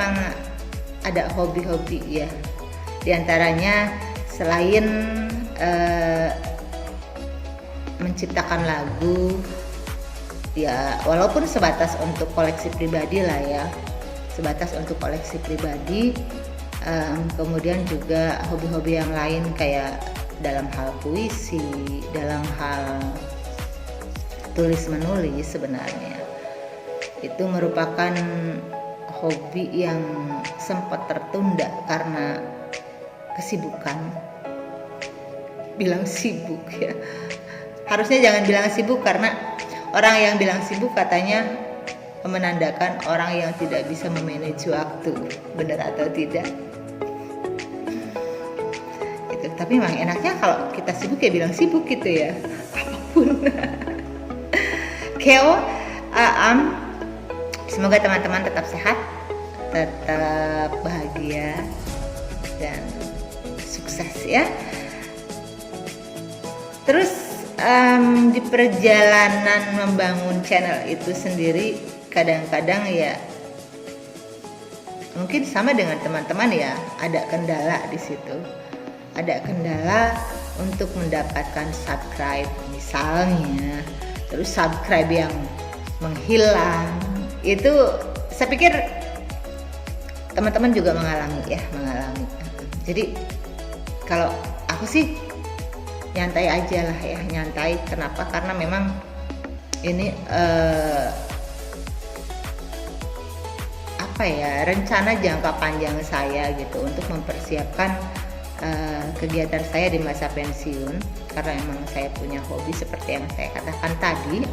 memang ada hobi-hobi ya. Di antaranya selain menciptakan lagu ya, walaupun sebatas untuk koleksi pribadi lah ya, sebatas untuk koleksi pribadi. Kemudian juga hobi-hobi yang lain kayak dalam hal puisi, dalam hal tulis menulis, sebenarnya itu merupakan hobi yang sempat tertunda karena kesibukan. Bilang sibuk ya, harusnya jangan bilang sibuk, karena orang yang bilang sibuk katanya menandakan orang yang tidak bisa memanage waktu. Benar atau tidak? Gitu. Tapi memang enaknya kalau kita sibuk ya bilang sibuk gitu ya, apapun. Keo, semoga teman-teman tetap sehat, tetap bahagia, dan sukses ya. Terus di perjalanan membangun channel itu sendiri, kadang-kadang ya mungkin sama dengan teman-teman ya, ada kendala di situ. Ada kendala untuk mendapatkan subscribe misalnya, terus subscribe yang menghilang. Itu saya pikir teman-teman juga mengalami. Jadi kalau aku sih nyantai aja lah ya, nyantai. Kenapa? Karena memang ini rencana jangka panjang saya gitu untuk mempersiapkan kegiatan saya di masa pensiun, karena memang saya punya hobi seperti yang saya katakan tadi.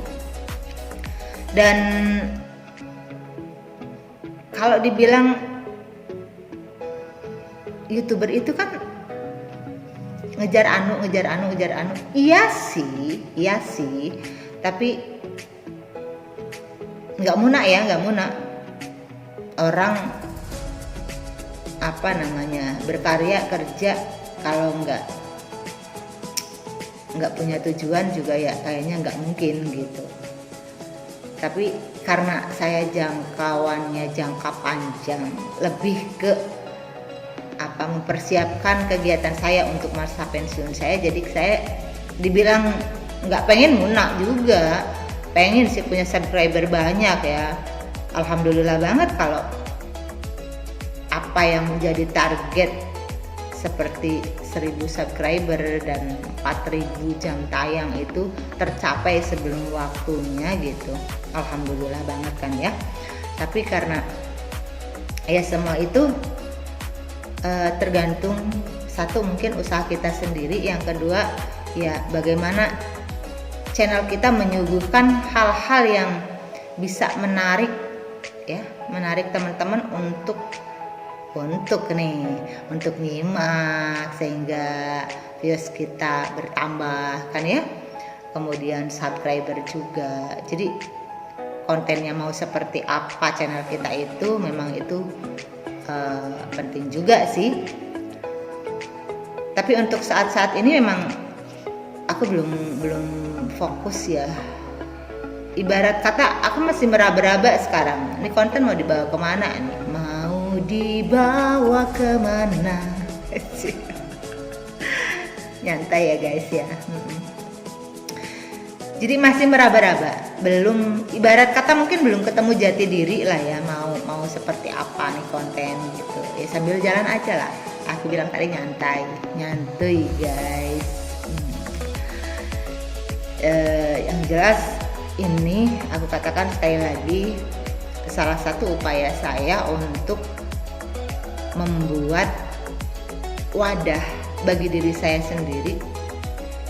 Dan kalau dibilang YouTuber itu kan ngejar anu. Iya sih. Tapi nggak muna. Orang berkarya kerja kalau nggak punya tujuan juga ya kayaknya nggak mungkin gitu. Tapi karena saya jangkauannya jangka panjang, lebih ke mempersiapkan kegiatan saya untuk masa pensiun saya, jadi saya dibilang nggak pengen munak juga, pengen sih punya subscriber banyak ya. Alhamdulillah banget kalau apa yang menjadi target seperti 1000 subscriber dan 4000 jam tayang itu tercapai sebelum waktunya gitu. Alhamdulillah banget kan ya. Tapi karena ya semua itu tergantung, satu mungkin usaha kita sendiri, yang kedua ya bagaimana channel kita menyuguhkan hal-hal yang bisa menarik teman-teman untuk nyimak, sehingga views kita bertambah kan ya, kemudian subscriber juga. Jadi kontennya mau seperti apa channel kita itu, memang itu penting juga sih. Tapi untuk saat-saat ini memang aku belum fokus ya. Ibarat kata aku masih meraba-raba sekarang. Ini konten mau dibawa kemana nih? Mau dibawa kemana? Nyantai ya guys ya. Jadi masih meraba-raba, belum, ibarat kata mungkin belum ketemu jati diri lah ya, mau seperti apa nih konten gitu. Ya sambil jalan aja lah. Aku bilang tadi nyantai guys. Yang jelas ini aku katakan sekali lagi, salah satu upaya saya untuk membuat wadah bagi diri saya sendiri.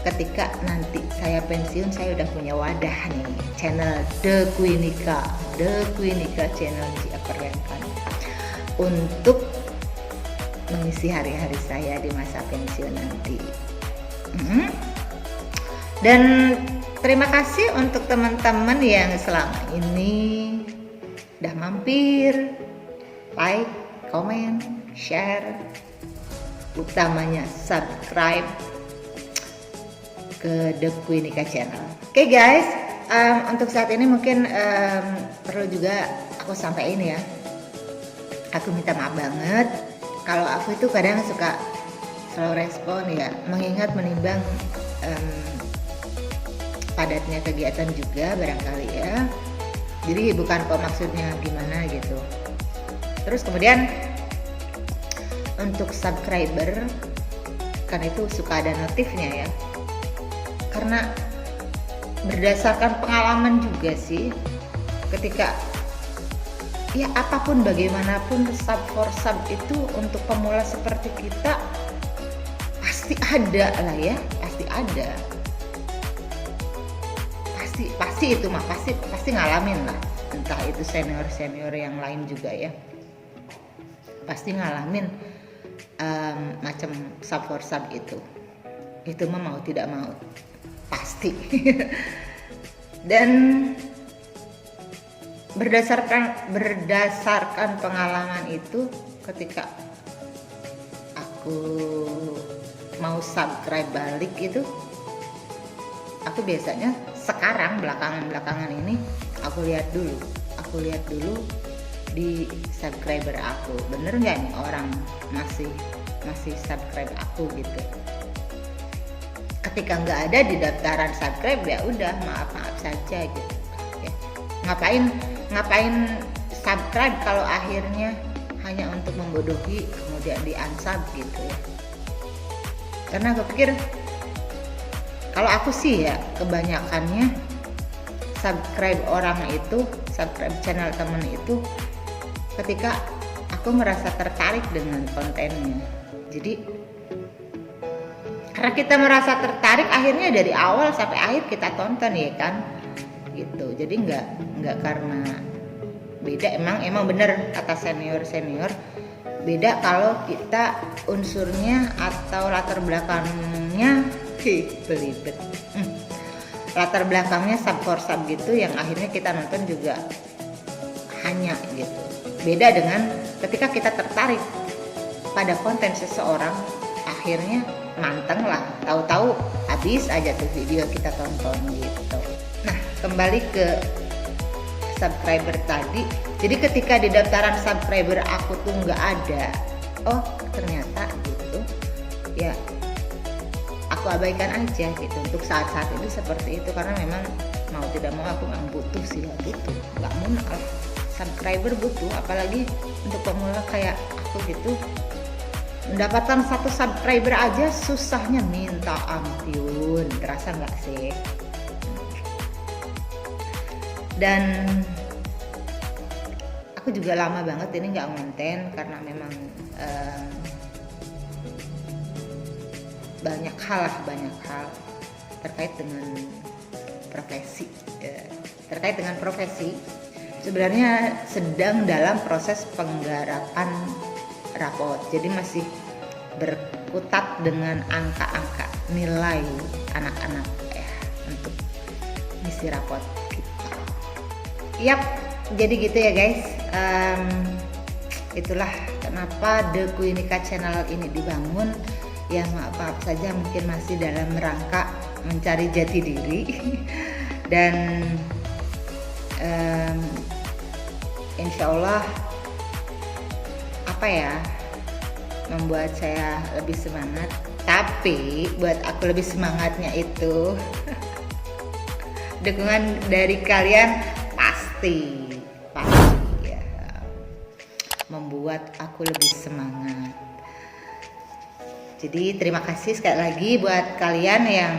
Ketika nanti saya pensiun, saya udah punya wadah nih, channel The Queenika channel Jiaperlenkan, untuk mengisi hari-hari saya di masa pensiun nanti. Dan terima kasih untuk teman-teman yang selama ini udah mampir, like, comment, share, utamanya subscribe ke The Queenika channel. Oke guys, untuk saat ini mungkin perlu juga aku sampaikan ya, Aku minta maaf banget kalau aku itu kadang suka slow respon ya, mengingat menimbang padatnya kegiatan juga barangkali ya. Jadi bukan kok maksudnya gimana gitu. Terus kemudian untuk subscriber kan itu suka ada notifnya ya. Karena berdasarkan pengalaman juga sih, ketika ya apapun bagaimanapun sub for sub itu untuk pemula seperti kita pasti ada lah ya, pasti ada. Pasti itu mah pasti ngalamin lah, entah itu senior yang lain juga ya, pasti ngalamin macam sub for sub itu mah mau tidak mau pasti. Dan berdasarkan pengalaman itu, ketika aku mau subscribe balik itu, aku biasanya sekarang belakangan ini aku lihat dulu di subscriber aku, bener nggak nih orang masih subscribe aku gitu. Ketika nggak ada di daftaran subscribe ya udah maaf saja gitu ya. Ngapain subscribe kalau akhirnya hanya untuk membodohi kemudian di unsub gitu ya. Karena aku pikir kalau aku sih ya kebanyakannya subscribe channel temen itu ketika aku merasa tertarik dengan kontennya. Jadi karena kita merasa tertarik, akhirnya dari awal sampai akhir kita tonton ya kan gitu. Jadi nggak karena beda, emang bener kata senior beda kalau kita unsurnya atau latar belakangnya belibet latar belakangnya sub for sub gitu, yang akhirnya kita nonton juga hanya gitu. Beda dengan ketika kita tertarik pada konten seseorang, akhirnya manteng lah, tahu-tahu habis aja tuh video kita tonton gitu. Nah, kembali ke subscriber tadi. Jadi ketika di daftaran subscriber aku tuh nggak ada, oh ternyata gitu ya, aku abaikan aja gitu untuk saat-saat ini seperti itu. Karena memang mau tidak mau aku nggak butuh sih, nggak mau subscriber butuh, apalagi untuk pemula kayak aku gitu. Mendapatkan 1 subscriber aja susahnya minta ampun, terasa nggak sih? Dan aku juga lama banget ini nggak konten karena memang banyak hal terkait dengan profesi. Sebenarnya sedang dalam proses penggarapan rapot, jadi masih berkutat dengan angka-angka nilai anak-anak ya untuk ngisi rapot kita. Yap, jadi gitu ya guys. Itulah kenapa The Quenica Channel ini dibangun. Ya maaf saja mungkin masih dalam rangka mencari jati diri dan insya Allah membuat saya lebih semangat. Tapi buat aku lebih semangatnya itu dukungan dari kalian pasti ya membuat aku lebih semangat. Jadi terima kasih sekali lagi buat kalian yang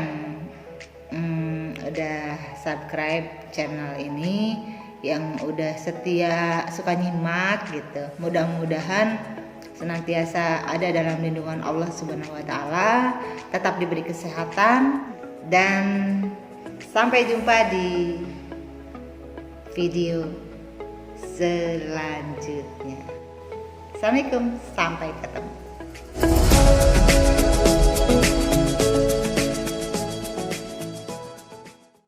udah subscribe channel ini, yang udah setia suka nyimak gitu. Mudah-mudahan senantiasa ada dalam lindungan Allah Subhanahu wa taala, tetap diberi kesehatan, dan sampai jumpa di video selanjutnya. Assalamualaikum, sampai ketemu.